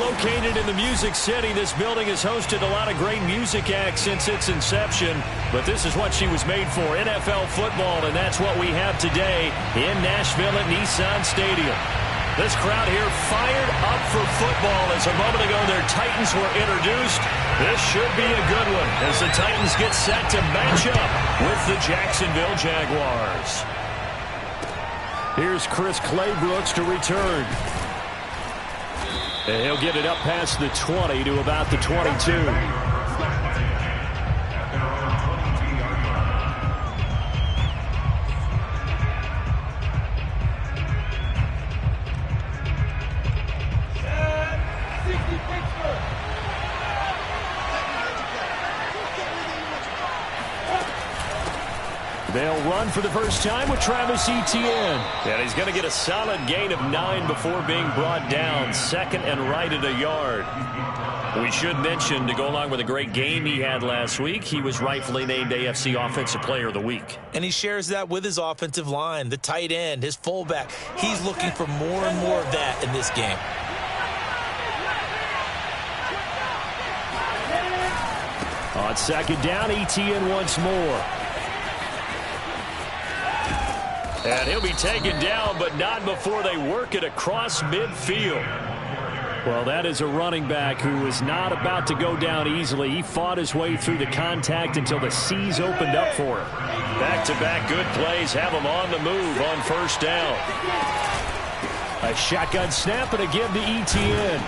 Located in the Music City, this building has hosted a lot of great music acts since its inception, but this is what she was made for, NFL football, and that's what we have today in Nashville at Nissan Stadium. This crowd here fired up for football as a moment ago their Titans were introduced. This should be a good one as the Titans get set to match up with the Jacksonville Jaguars. Here's Chris Claybrooks to return. And he'll get it up past the 20 to about the 22. They'll run for the first time with Travis Etienne. And he's going to get a solid gain of 9 before being brought down. Second and right at a yard. We should mention, to go along with a great game he had last week, he was rightfully named AFC Offensive Player of the Week. And he shares that with his offensive line, the tight end, his fullback. He's looking for more and more of that in this game. On second down, Etienne once more. And he'll be taken down, but not before they work it across midfield. Well, that is a running back who is not about to go down easily. He fought his way through the contact until the seas opened up for him. Back-to-back good plays have him on the move on first down. A shotgun snap and a give to Etienne.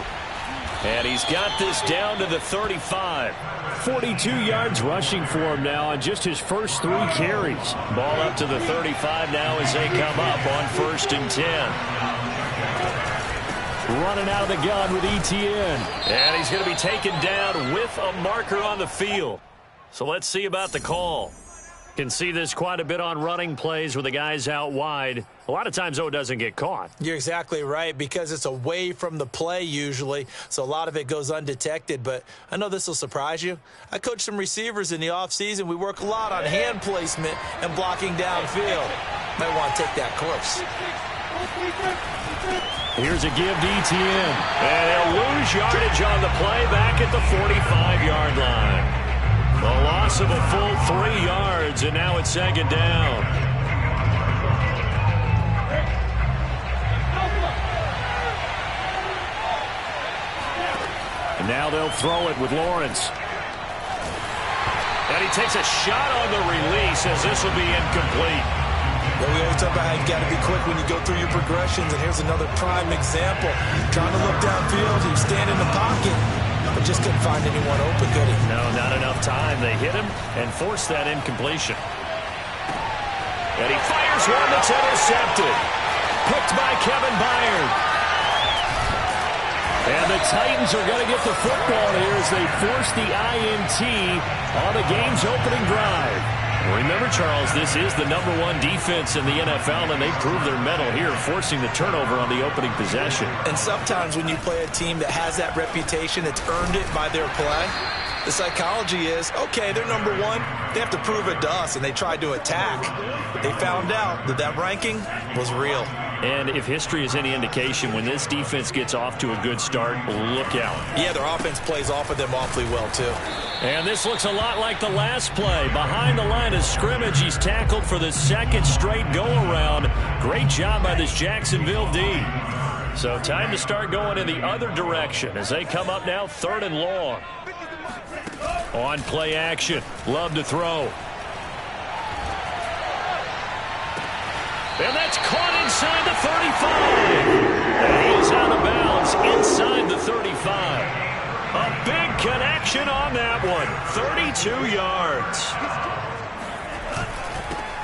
And he's got this down to the 35. 42 yards rushing for him now on just his first 3 carries. Ball up to the 35 now as they come up on first and 10. Running out of the gun with Etienne. And he's going to be taken down with a marker on the field. So let's see about the call. Can see this quite a bit on running plays with the guys out wide. A lot of times, though, it doesn't get caught. You're exactly right, because it's away from the play usually, so a lot of it goes undetected. But I know this will surprise you. I coach some receivers in the offseason. We work a lot on hand placement and blocking downfield. Might want to take that course. Here's a give to Etienne. And he'll lose yardage on the play back at the 45-yard line. A loss of a full 3 yards, and now it's second down. And now they'll throw it with Lawrence. And he takes a shot on the release as this will be incomplete. Yeah, we always talk about how you've got to be quick when you go through your progressions, and here's another prime example. Trying to look downfield, he was standing in the pocket, but just couldn't find anyone open, could he? No, not enough time. They hit him and forced that incompletion. And he fires one that's intercepted. Picked by Kevin Byard. And the Titans are going to get the football here as they force the INT on the game's opening drive. Remember, Charles, this is the #1 defense in the NFL, and they proved their mettle here, forcing the turnover on the opening possession. And sometimes when you play a team that has that reputation, it's earned it by their play. The psychology is, okay, they're #1. They have to prove it to us, and they tried to attack. They found out that that ranking was real. And if history is any indication, when this defense gets off to a good start, look out. Yeah, their offense plays off of them awfully well, too. And this looks a lot like the last play. Behind the line of scrimmage, he's tackled for the second straight go-around. Great job by this Jacksonville D. So time to start going in the other direction as they come up now 3rd and long. On play action. Love to throw. And that's caught inside the 35. And he is out of bounds inside the 35. A big connection on that one. 32 yards.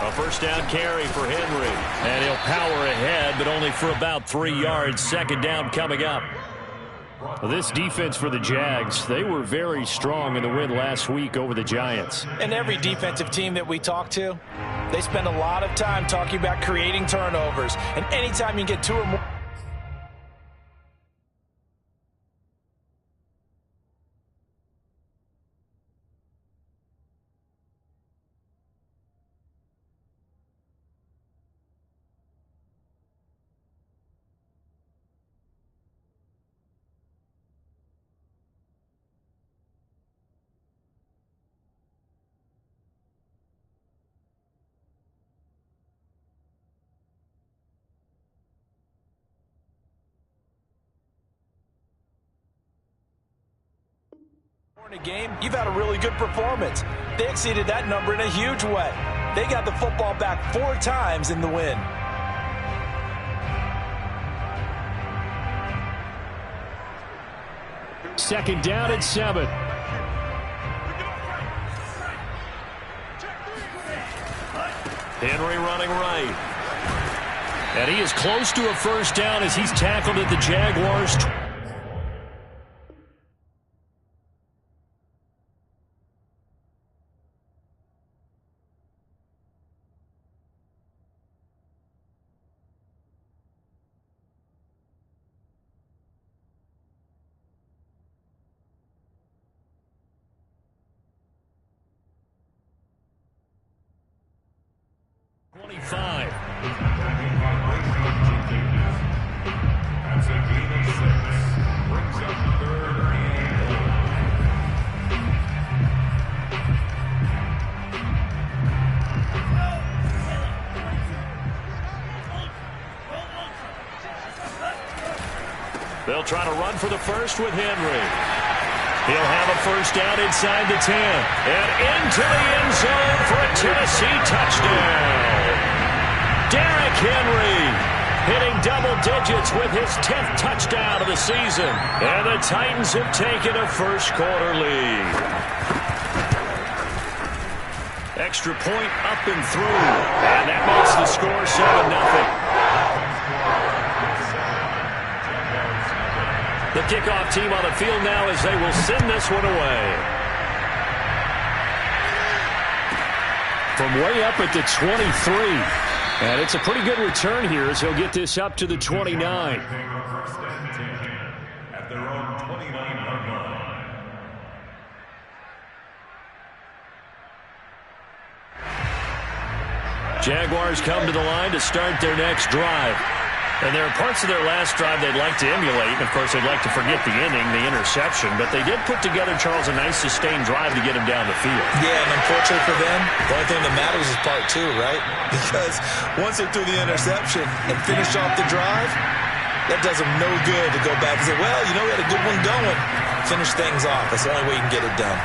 A first down carry for Henry. And he'll power ahead, but only for about 3 yards. Second down coming up. Well, this defense for the Jags, they were very strong in the win last week over the Giants. And every defensive team that we talk to, they spend a lot of time talking about creating turnovers. And anytime you get 2 or more In a game, you've had a really good performance. They exceeded that number in a huge way. They got the football back 4 times in the win. Second down and 7. Henry running right. And he is close to a first down as he's tackled at the Jaguars. They'll try to run for the first with Henry. He'll have a first down inside the 10. And into the end zone for a Tennessee touchdown. Derrick Henry hitting double digits with his 10th touchdown of the season. And the Titans have taken a first-quarter lead. Extra point up and through. And that makes the score 7-0. The kickoff team on the field now as they will send this one away. From way up at the 23. And it's a pretty good return here as he'll get this up to the 29. At their own 29-yard line. Jaguars come to the line to start their next drive. And there are parts of their last drive they'd like to emulate. Of course, they'd like to forget the inning, the interception. But they did put together, Charles, a nice sustained drive to get him down the field. Yeah, and unfortunately for them, the only thing that matters is part 2, right? Because once they threw the interception and finished off the drive, that does them no good to go back and say, well, you know, we had a good one going. Finish things off. That's the only way you can get it done.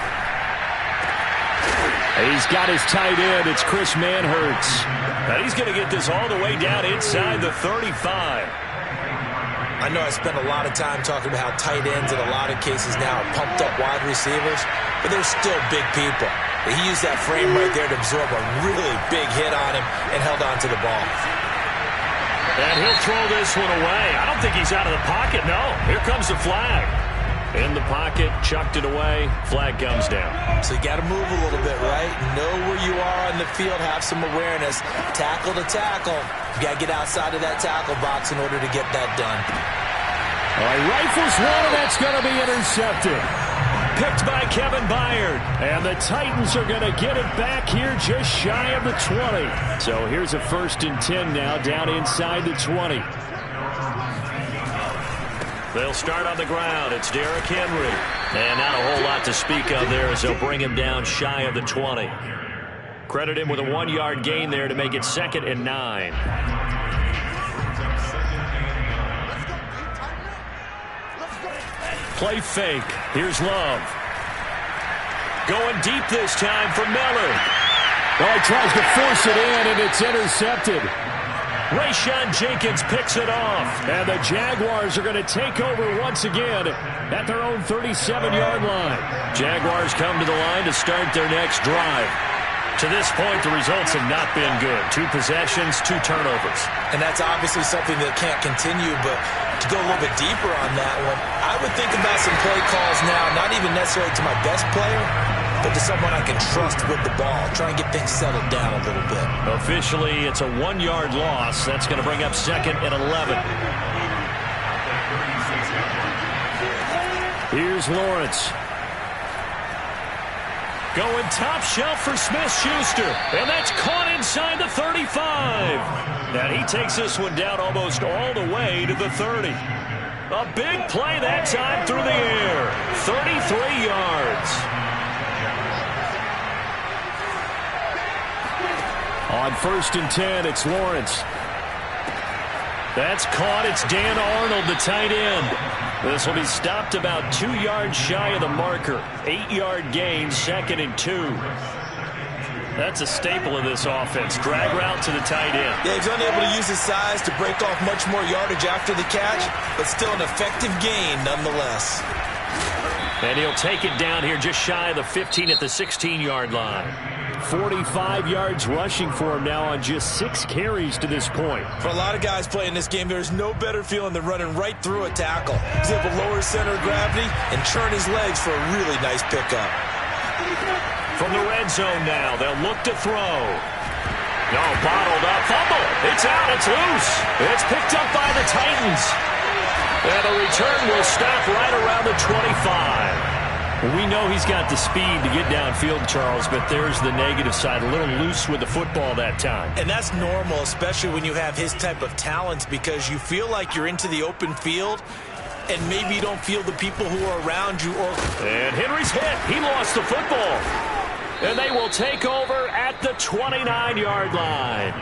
He's got his tight end. It's Chris Manhertz. And he's going to get this all the way down inside the 35. I know I spent a lot of time talking about how tight ends in a lot of cases now are pumped up wide receivers, but they're still big people. He used that frame right there to absorb a really big hit on him and held on to the ball. And he'll throw this one away. I don't think he's out of the pocket, no. Here comes the flag. In the pocket, chucked it away, flag comes down. So you got to move a little bit, right? Know where you are on the field, have some awareness. Tackle to tackle. You got to get outside of that tackle box in order to get that done. All right, rifles one, and that's going to be intercepted. Picked by Kevin Byard. And the Titans are going to get it back here just shy of the 20. So here's a 1st and 10 now, down inside the 20. They'll start on the ground. It's Derrick Henry. And not a whole lot to speak of there as they'll bring him down shy of the 20. Credit him with a 1-yard gain there to make it 2nd and 9. Play fake. Here's Love. Going deep this time for Miller. Oh, he tries to force it in, and it's intercepted. Rayshon Jenkins picks it off. And the Jaguars are going to take over once again at their own 37-yard line. Jaguars come to the line to start their next drive. To this point, the results have not been good. 2 possessions, 2 turnovers. And that's obviously something that can't continue, but to go a little bit deeper on that one, I would think about some play calls now, not even necessarily to my best player, but to someone I can trust with the ball. Try and get things settled down a little bit. Officially, it's a 1-yard loss. That's going to bring up 2nd and 11. Here's Lawrence. Going top shelf for Smith-Schuster. And that's caught inside the 35. And he takes this one down almost all the way to the 30. A big play that time through the air. 33 yards. On 1st and 10, it's Lawrence. That's caught. It's Dan Arnold, the tight end. This will be stopped about 2 yards shy of the marker. 8-yard gain, 2nd and 2. That's a staple of this offense. Drag route to the tight end. Yeah, he's unable to use his size to break off much more yardage after the catch, but still an effective gain nonetheless. And he'll take it down here just shy of the 15 at the 16-yard line. 45 yards rushing for him now on just 6 carries to this point. For a lot of guys playing this game, there's no better feeling than running right through a tackle. He's able to lower his center of gravity and turn his legs for a really nice pickup. From the red zone now, they'll look to throw. No, bottled up. Fumble. It's out. It's loose. It's picked up by the Titans. And the return will stop right around the 25. We know he's got the speed to get downfield, Charles, but there's the negative side. A little loose with the football that time. And that's normal, especially when you have his type of talents, because you feel like you're into the open field and maybe you don't feel the people who are around you. And Henry's hit. He lost the football. And they will take over at the 29-yard line.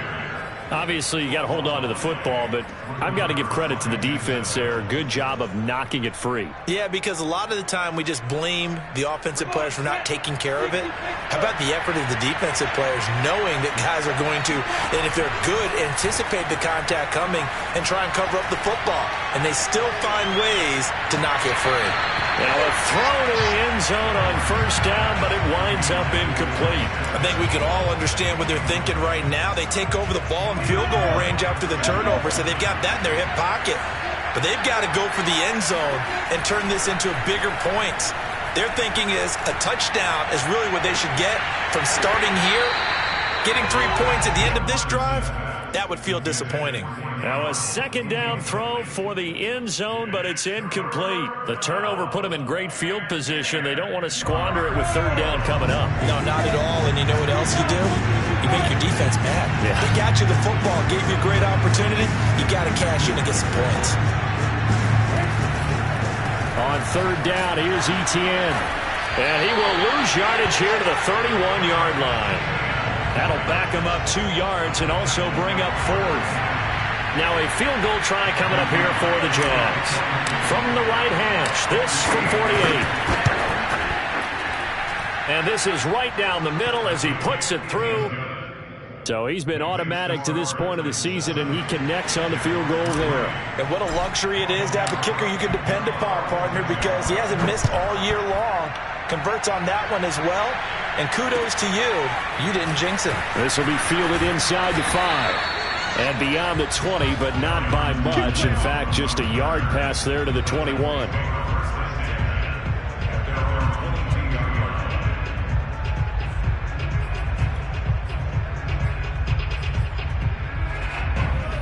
Obviously, you got to hold on to the football, but I've got to give credit to the defense there. Good job of knocking it free. Yeah, because a lot of the time we just blame the offensive players for not taking care of it. How about the effort of the defensive players knowing that guys are going to, and if they're good, anticipate the contact coming and try and cover up the football. And they still find ways to knock it free. Now a throw to the end zone on first down, but it winds up incomplete. I think we can all understand what they're thinking right now. They take over the ball in field goal range after the turnover, so they've got that in their hip pocket. But they've got to go for the end zone and turn this into bigger points. Their thinking is a touchdown is really what they should get from starting here. Getting 3 points at the end of this drive, that would feel disappointing. Now a second down throw for the end zone, but it's incomplete. The turnover put them in great field position. They don't want to squander it with third down coming up. No, not at all. And you know what else you do? You make your defense mad. Yeah. They got you the football, gave you a great opportunity. You got to cash in and get some points. On third down, here's Etienne. And he will lose yardage here to the 31-yard line. That'll back him up 2 yards and also bring up fourth. Now a field goal try coming up here for the Jags. From the right hash, this from 48. And this is right down the middle as he puts it through. So he's been automatic to this point of the season, and he connects on the field goal there. And what a luxury it is to have a kicker you can depend upon, partner, because he hasn't missed all year long. Converts on that one as well. And kudos to you. You didn't jinx him. This will be fielded inside the 5. And beyond the 20, but not by much. In fact, just a yard pass there to the 21.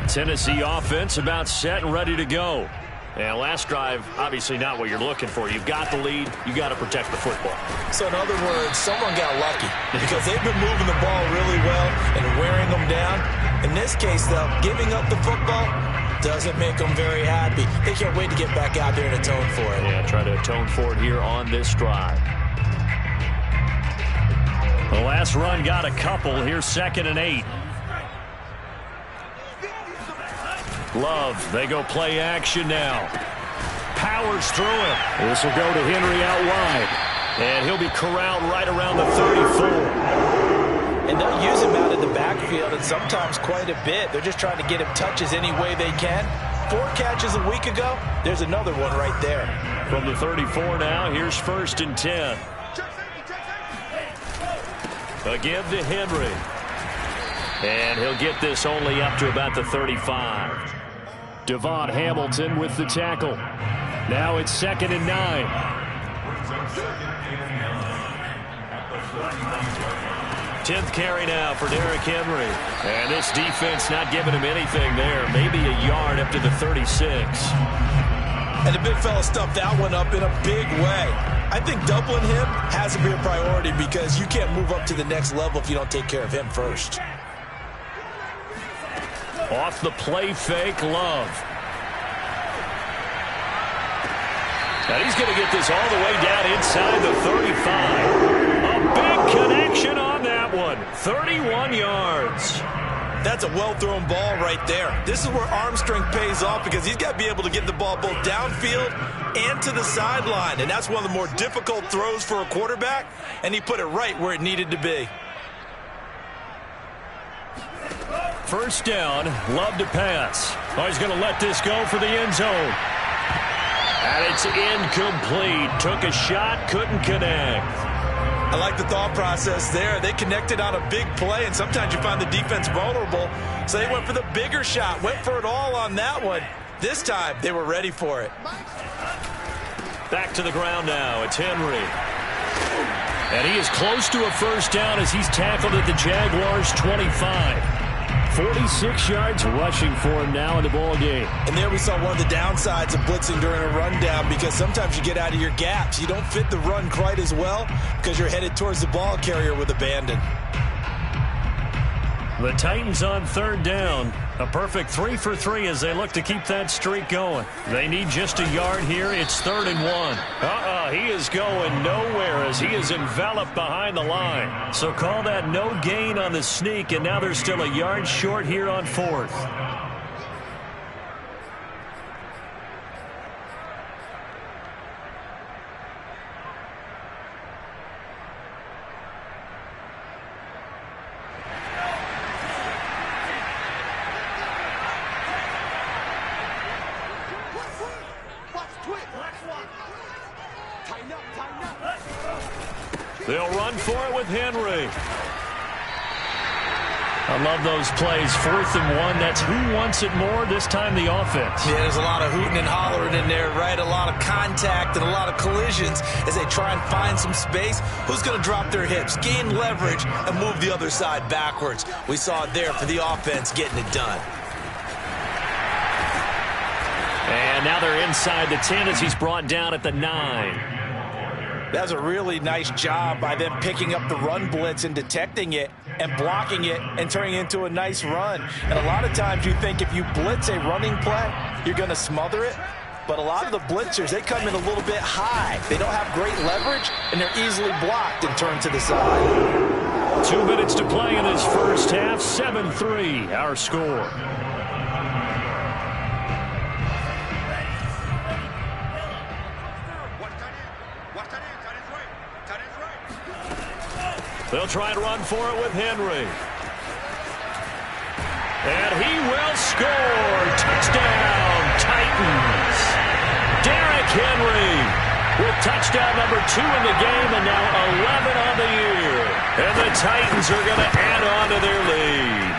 Tennessee offense about set and ready to go. And last drive, obviously not what you're looking for. You've got the lead. You got to protect the football. So in other words, someone got lucky because they've been moving the ball really well and wearing them down. In this case, though, giving up the football doesn't make them very happy. They can't wait to get back out there and atone for it. Yeah, try to atone for it here on this drive. The last run got a couple. Here's 2nd and 8. Love, they go play action now. Powers through him. This will go to Henry out wide. And he'll be corralled right around the 34. And they'll use him out in the backfield, and sometimes quite a bit. They're just trying to get him touches any way they can. 4 catches a week ago. There's another one right there. From the 34 now, here's 1st and 10. Again to Henry. And he'll get this only up to about the 35. Devon Hamilton with the tackle. Now it's 2nd and 9. 10th carry now for Derrick Henry. And this defense not giving him anything there. Maybe a yard up to the 36. And the big fella stuffed that one up in a big way. I think doubling him has to be a priority because you can't move up to the next level if you don't take care of him first. Off the play fake, Love. And he's going to get this all the way down inside the 35. A big connection on that one. 31 yards. That's a well-thrown ball right there. This is where arm strength pays off because he's got to be able to get the ball both downfield and to the sideline. And that's one of the more difficult throws for a quarterback, and he put it right where it needed to be. First down, Love to pass. Oh, he's going to let this go for the end zone. And it's incomplete. Took a shot, couldn't connect. I like the thought process there. They connected on a big play, and sometimes you find the defense vulnerable. So they went for the bigger shot, went for it all on that one. This time, they were ready for it. Back to the ground now. It's Henry. And he is close to a first down as he's tackled at the Jaguars' 25. 46 yards rushing for him now in the ball game. And there we saw one of the downsides of blitzing during a rundown, because sometimes you get out of your gaps. You don't fit the run quite as well because you're headed towards the ball carrier with abandon. The Titans on third down. A perfect 3 for 3 as they look to keep that streak going. They need just a yard here. It's 3rd and 1. He is going nowhere as he is enveloped behind the line. So call that no gain on the sneak, and now they're still a yard short here on 4th. They'll run for it with Henry. I love those plays. 4th and 1. That's who wants it more. This time the offense. Yeah, there's a lot of hooting and hollering in there, right? A lot of contact and a lot of collisions as they try and find some space. Who's going to drop their hips, gain leverage, and move the other side backwards? We saw it there for the offense getting it done. And now they're inside the 10 as he's brought down at the 9. That was a really nice job by them picking up the run blitz and detecting it and blocking it and turning it into a nice run. And a lot of times you think if you blitz a running play, you're going to smother it. But a lot of the blitzers, they come in a little bit high. They don't have great leverage, and they're easily blocked and turned to the side. 2 minutes to play in this first half. 7-3, our score. They'll try and run for it with Henry. And he will score. Touchdown, Titans. Derrick Henry with touchdown number 2 in the game, and now 11 on the year. And the Titans are going to add on to their lead.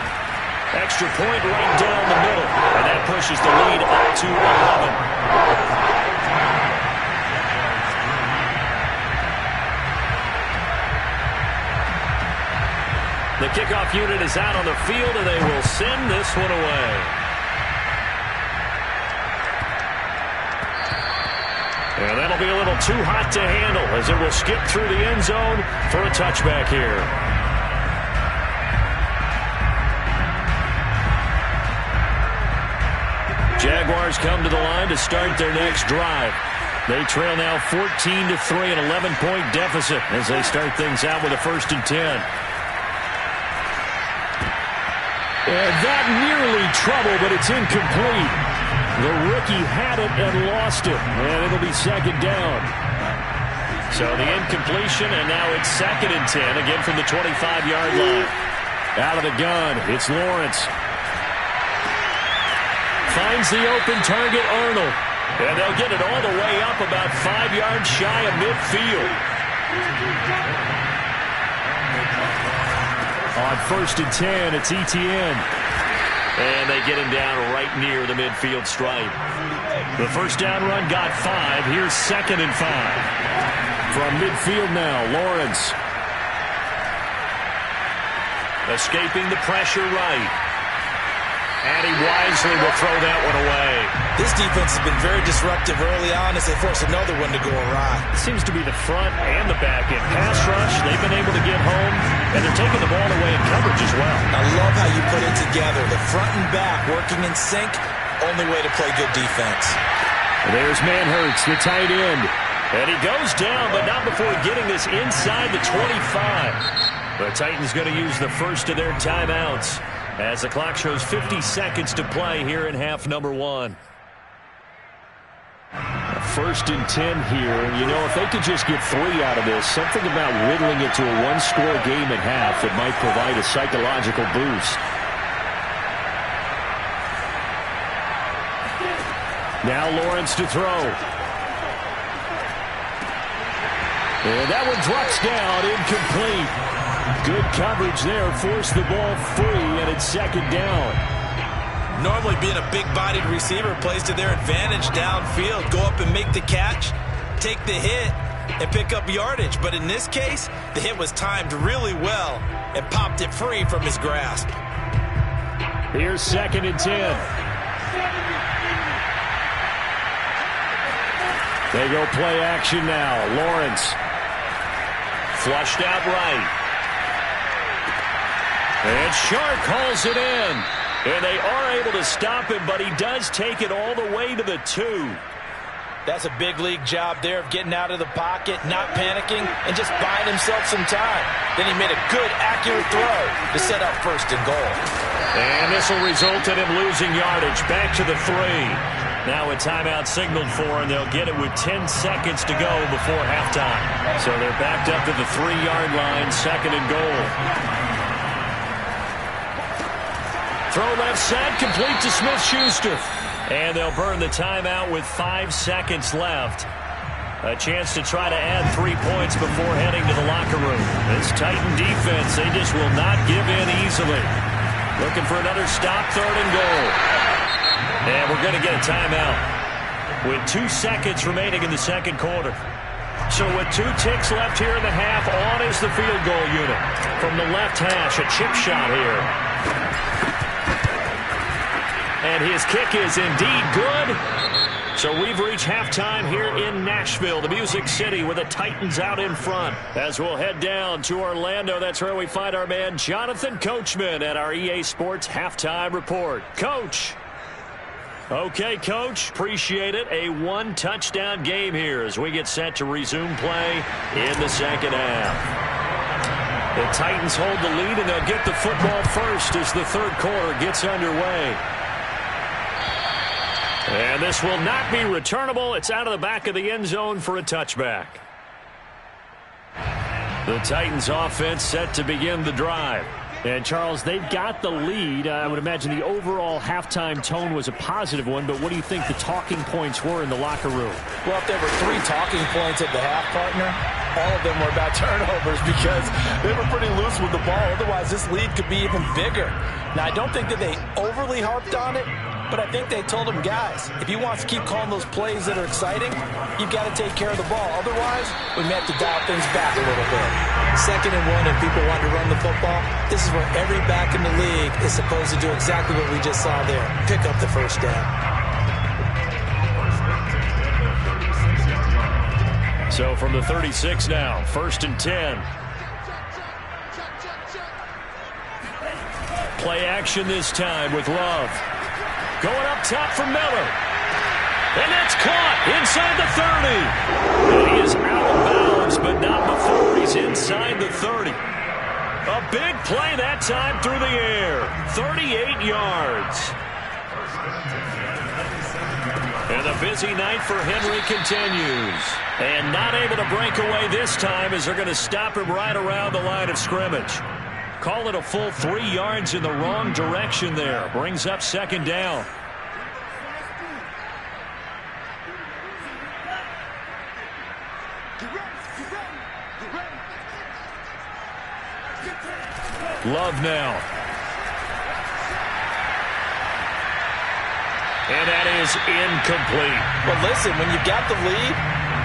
Extra point right down the middle, and that pushes the lead up to 11. The kickoff unit is out on the field, and they will send this one away. And that'll be a little too hot to handle as it will skip through the end zone for a touchback here. Jaguars come to the line to start their next drive. They trail now 14-3, an 11-point deficit as they start things out with a 1st and 10. And that nearly trouble, but it's incomplete. The rookie had it and lost it, and it'll be 2nd down. So the incompletion, and now it's 2nd and 10, again from the 25-yard line. Out of the gun, it's Lawrence. Finds the open target, Arnold. And they'll get it all the way up about 5 yards shy of midfield. On 1st and 10, it's Etienne. And they get him down right near the midfield stripe. The first down run got 5. Here's 2nd and 5. From midfield now, Lawrence. Escaping the pressure right. And he wisely will throw that one away. This defense has been very disruptive early on as they force another one to go awry. It seems to be the front and the back end. Pass rush, they've been able to get home, and they're taking the ball away in coverage as well. I love how you put it together. The front and back working in sync, only way to play good defense. There's Manhurts, the tight end. And he goes down, but not before getting this inside the 25. The Titans going to use the first of their timeouts. as the clock shows 50 seconds to play here in half number 1. First and 10 here. You know, if they could just get 3 out of this, something about whittling it to a one-score game at half that might provide a psychological boost. Now Lawrence to throw. And that one drops down, incomplete. Good coverage there, forced the ball free, and it's second down. Normally being a big-bodied receiver plays to their advantage downfield. Go up and make the catch, take the hit, and pick up yardage. But in this case, the hit was timed really well and popped it free from his grasp. Here's second and 10. They go play action now. Lawrence. Flushed out right. And Shark hauls it in. And they are able to stop him, but he does take it all the way to the 2. That's a big league job there of getting out of the pocket, not panicking, and just buying himself some time. Then he made a good, accurate throw to set up first and goal. And this will result in him losing yardage. Back to the 3. Now a timeout signaled for, and they'll get it with 10 seconds to go before halftime. So they're backed up to the 3-yard line, second and goal. Throw left side, complete to Smith-Schuster. And they'll burn the timeout with 5 seconds left. A chance to try to add 3 points before heading to the locker room. This Titan defense, they just will not give in easily. Looking for another stop, third and goal. And we're going to get a timeout with 2 seconds remaining in the second quarter. So with 2 ticks left here in the half, on is the field goal unit. From the left hash, a chip shot here. And his kick is indeed good. So we've reached halftime here in Nashville, the Music City, with the Titans out in front. As we'll head down to Orlando, that's where we find our man Jonathan Coachman at our EA Sports Halftime Report. Coach. Okay, Coach, appreciate it. A 1-touchdown game here as we get set to resume play in the second half. The Titans hold the lead, and they'll get the football first as the third quarter gets underway. And this will not be returnable. It's out of the back of the end zone for a touchback. The Titans offense set to begin the drive. And, Charles, they've got the lead. I would imagine the overall halftime tone was a positive one, but what do you think the talking points were in the locker room? Well, if there were 3 talking points at the half, partner, all of them were about turnovers because they were pretty loose with the ball. Otherwise, this lead could be even bigger. Now, I don't think that they overly harped on it, but I think they told them, guys, if you want to keep calling those plays that are exciting, you've got to take care of the ball. Otherwise, we may have to dial things back a little bit. Second and 1, if people want to run the football, this is where every back in the league is supposed to do exactly what we just saw there. Pick up the first down. So from the 36 now, first and 10. Play action this time with Love. Going up top for Miller. And that's caught inside the 30. And he is out of bounds, but not before he's inside the 30. A big play that time through the air. 38 yards. And the busy night for Henry continues. And not able to break away this time as they're going to stop him right around the line of scrimmage. Call it a full 3 yards in the wrong direction there. Brings up second down. Love now. And that is incomplete. But listen, when you got the lead,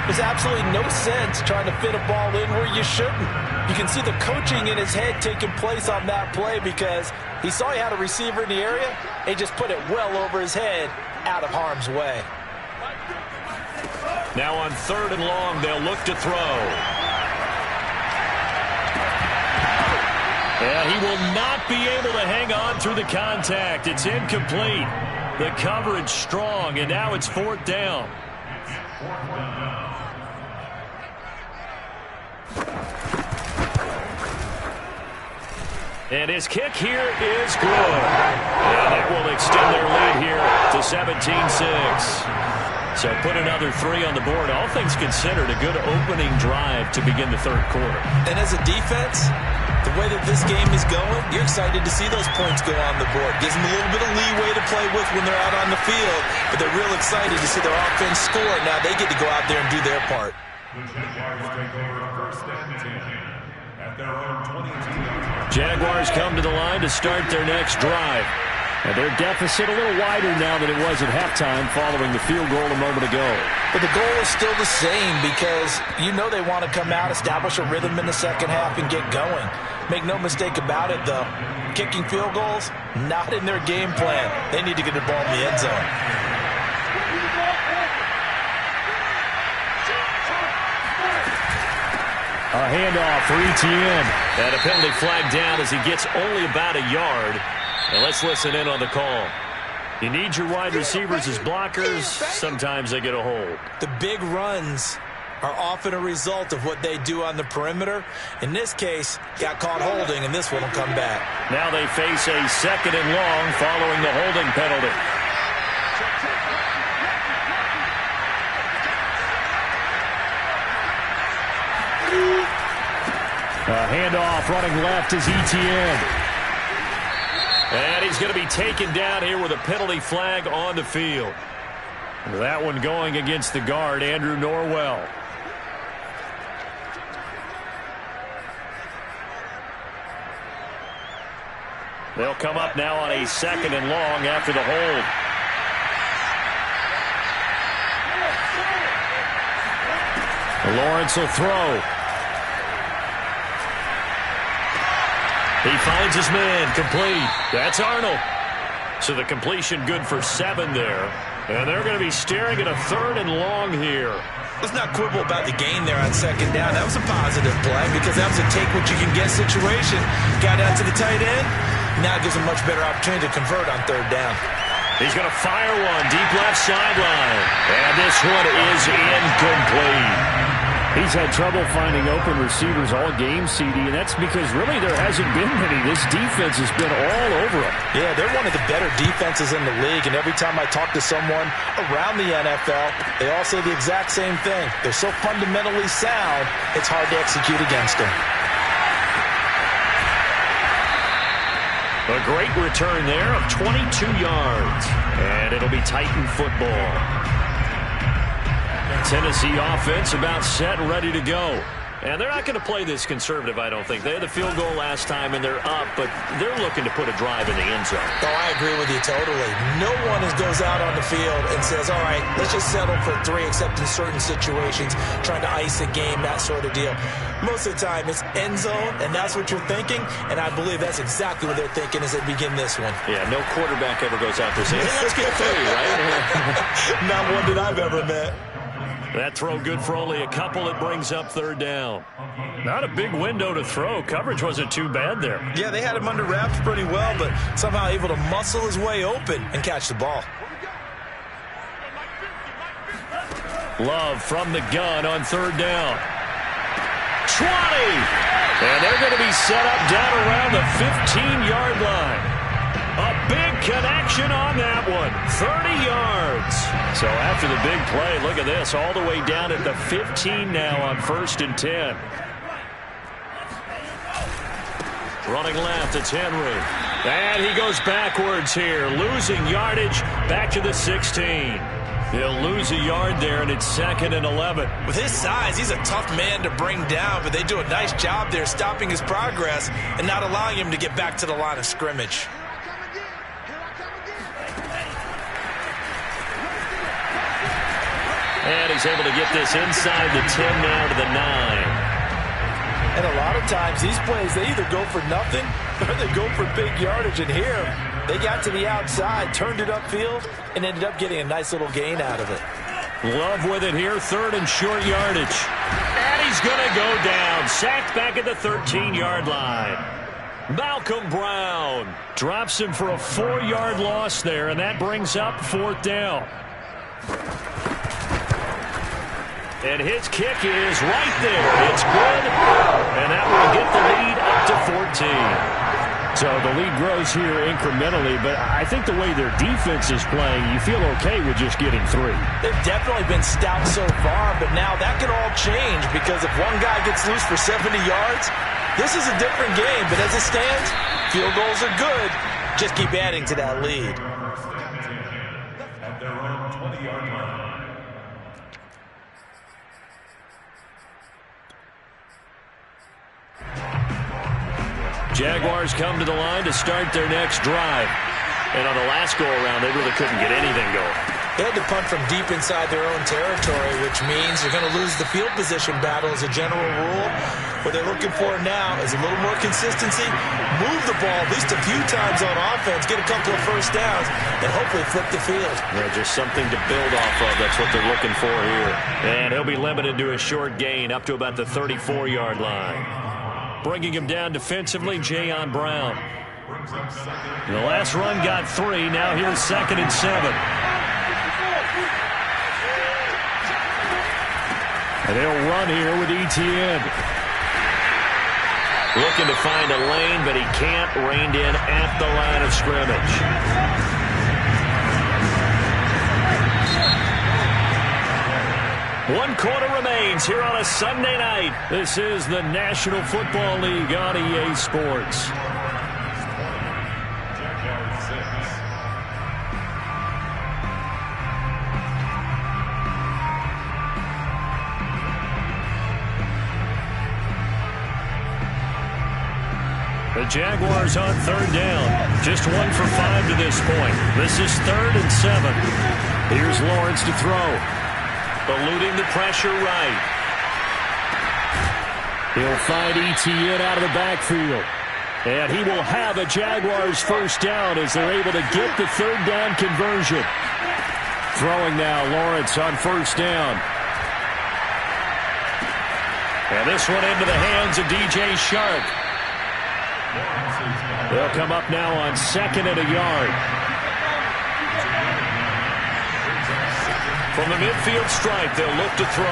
there's absolutely no sense trying to fit a ball in where you shouldn't. You can see the coaching in his head taking place on that play because he saw he had a receiver in the area. He just put it well over his head out of harm's way. Now on third and long, they'll look to throw. And he will not be able to hang on through the contact. It's incomplete. The coverage strong, and now it's fourth down. And his kick here is good. And that will extend their lead here to 17-6. So put another 3 on the board. All things considered, a good opening drive to begin the third quarter. And as a defense, the way that this game is going, you're excited to see those points go on the board. Gives them a little bit of leeway to play with when they're out on the field, but they're real excited to see their offense score. Now they get to go out there and do their part. The Jaguars take over first and 10 at their own 22. Jaguars come to the line to start their next drive. And their deficit a little wider now than it was at halftime following the field goal a moment ago. But the goal is still the same because you know they want to come out, establish a rhythm in the second half, and get going. Make no mistake about it, though. Kicking field goals, not in their game plan. They need to get the ball in the end zone. A handoff for Etienne. And a penalty flag down as he gets only about a yard. And let's listen in on the call. You need your wide receivers as blockers. Sometimes they get a hold. The big runs are often a result of what they do on the perimeter. In this case, got caught holding, and this one will come back. Now they face a 2nd and long following the holding penalty. A handoff running left is Etienne. And he's going to be taken down here with a penalty flag on the field. That one going against the guard, Andrew Norwell. They'll come up now on a 2nd and long after the hold. Lawrence will throw. He finds his man, complete. That's Arnold. So the completion good for 7 there. And they're going to be staring at a 3rd and long here. Let's not quibble about the gain there on 2nd down. That was a positive play because that was a take-what-you-can-get situation. Got out to the tight end. Now it gives him much better opportunity to convert on 3rd down. He's going to fire one deep left sideline. And this one is incomplete. He's had trouble finding open receivers all game, CD, and that's because really there hasn't been many. This defense has been all over them. Yeah, they're one of the better defenses in the league, and every time I talk to someone around the NFL, they all say the exact same thing. They're so fundamentally sound, it's hard to execute against them. A great return there of 22 yards, and it'll be Titan football. Tennessee offense about set and ready to go. And they're not going to play this conservative, I don't think. They had the field goal last time, and they're up, but they're looking to put a drive in the end zone. Oh, I agree with you totally. No one goes out on the field and says, all right, let's just settle for 3, except in certain situations, trying to ice a game, that sort of deal. Most of the time, it's end zone, and that's what you're thinking, and I believe that's exactly what they're thinking as they begin this one. Yeah, no quarterback ever goes out there saying, hey, let's get 3, right? Not one that I've ever met. That throw good for only a couple. It brings up 3rd down. Not a big window to throw. Coverage wasn't too bad there. Yeah, they had him under wraps pretty well, but somehow able to muscle his way open and catch the ball. Love from the gun on 3rd down. 20! And they're going to be set up down around the 15-yard line. A big connection on that one. 30 yards. So after the big play, look at this. All the way down at the 15 now on 1st and 10. Running left, it's Henry. And he goes backwards here. Losing yardage back to the 16. He'll lose a yard there, and it's 2nd and 11. With his size, he's a tough man to bring down, but they do a nice job there stopping his progress and not allowing him to get back to the line of scrimmage. And he's able to get this inside the 10 now to the 9. And a lot of times, these plays, they either go for nothing or they go for big yardage. And here, they got to the outside, turned it upfield, and ended up getting a nice little gain out of it. Love with it here, 3rd and short yardage. And he's going to go down. Sacked back at the 13-yard line. Malcolm Brown drops him for a 4-yard loss there, and that brings up 4th down. And his kick is right there. It's good. And that will get the lead up to 14. So the lead grows here incrementally, but I think the way their defense is playing, you feel okay with just getting 3. They've definitely been stout so far, but now that could all change because if one guy gets loose for 70 yards, this is a different game. But as it stands, field goals are good. Just keep adding to that lead. At their own 20-yard line. Jaguars come to the line to start their next drive. And on the last go-around, they really couldn't get anything going. They had to punt from deep inside their own territory, which means you're going to lose the field position battle as a general rule. What they're looking for now is a little more consistency, move the ball at least a few times on offense, get a couple of first downs, and hopefully flip the field. Yeah, just something to build off of. That's what they're looking for here. And he'll be limited to a short gain up to about the 34-yard line. Bringing him down defensively, Jayon Brown. The last run got 3. Now here's 2nd and 7. And they'll run here with Etienne. Looking to find a lane, but he can't. Reined in at the line of scrimmage. One quarter remains here on a Sunday night. This is the National Football League on EA Sports. The Jaguars on 3rd down. Just 1 for 5 to this point. This is 3rd and 7. Here's Lawrence to throw. Eluding the pressure right. He'll find Etienne out of the backfield. And he will have a Jaguars first down as they're able to get the 3rd down conversion. Throwing now, Lawrence on 1st down. And this one into the hands of DJ Shark. They'll come up now on 2nd and a yard. From the midfield stripe, they'll look to throw.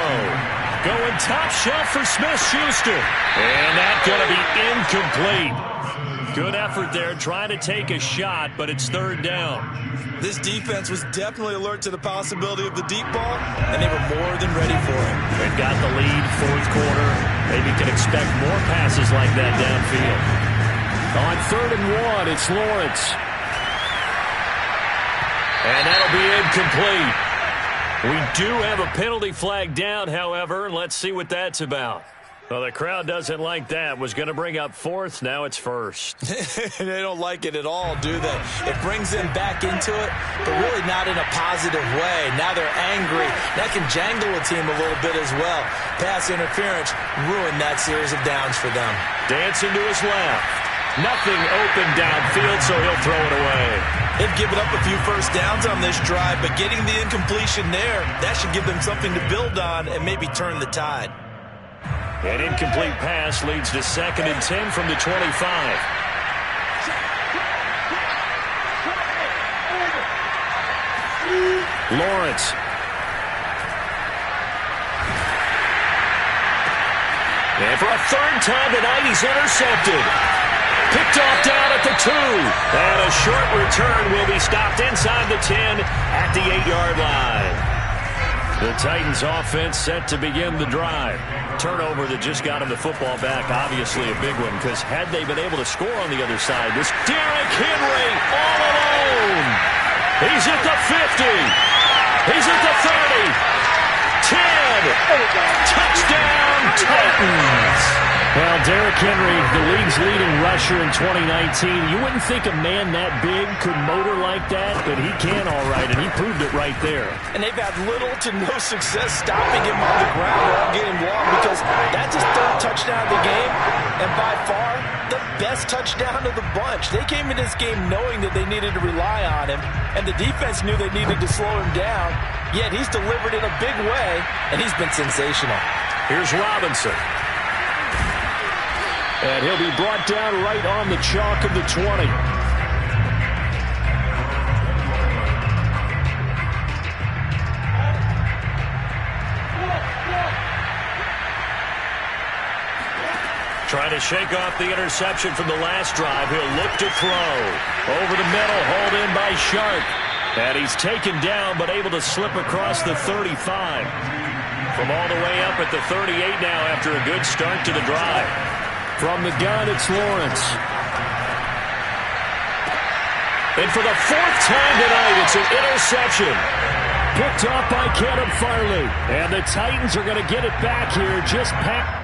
Going top shelf for Smith-Schuster. And that's going to be incomplete. Good effort there, trying to take a shot, but it's 3rd down. This defense was definitely alert to the possibility of the deep ball, and they were more than ready for it. They've got the lead, 4th quarter. Maybe can expect more passes like that downfield. On 3rd and 1, it's Lawrence. And that'll be incomplete. We do have a penalty flag down, however. Let's see what that's about. Well, the crowd doesn't like that. Was going to bring up 4th. Now it's 1st. They don't like it at all, do they? It brings them back into it, but really not in a positive way. Now they're angry. That can jangle a team a little bit as well. Pass interference ruined that series of downs for them. Dancing to his left. Nothing open downfield, so he'll throw it away. They've given up a few first downs on this drive, but getting the incompletion there, that should give them something to build on and maybe turn the tide. An incomplete pass leads to 2nd and 10 from the 25. Lawrence. And for a 3rd time tonight, he's intercepted. Picked off down at the 2. And a short return will be stopped inside the 10 at the 8-yard line. The Titans offense set to begin the drive. Turnover that just got him the football back, obviously a big one, because had they been able to score on the other side, this Derrick Henry all alone. He's at the 50. He's at the 30. 10. Touchdown Titans. Well, Derrick Henry, the league's leading rusher in 2019. You wouldn't think a man that big could motor like that, but he can all right, and he proved it right there. And they've had little to no success stopping him on the ground all game long because that's his 3rd touchdown of the game, and by far the best touchdown of the bunch. They came in this game knowing that they needed to rely on him, and the defense knew they needed to slow him down, yet he's delivered in a big way, and he's been sensational. Here's Robinson. And he'll be brought down right on the chalk of the 20. Trying to shake off the interception from the last drive. He'll look to throw. Over the middle, hauled in by Sharp. And he's taken down, but able to slip across the 35. From all the way up at the 38 now after a good start to the drive. From the gun, it's Lawrence. And for the fourth time tonight, it's an interception. Picked off by Caleb Farley. And the Titans are going to get it back here just past.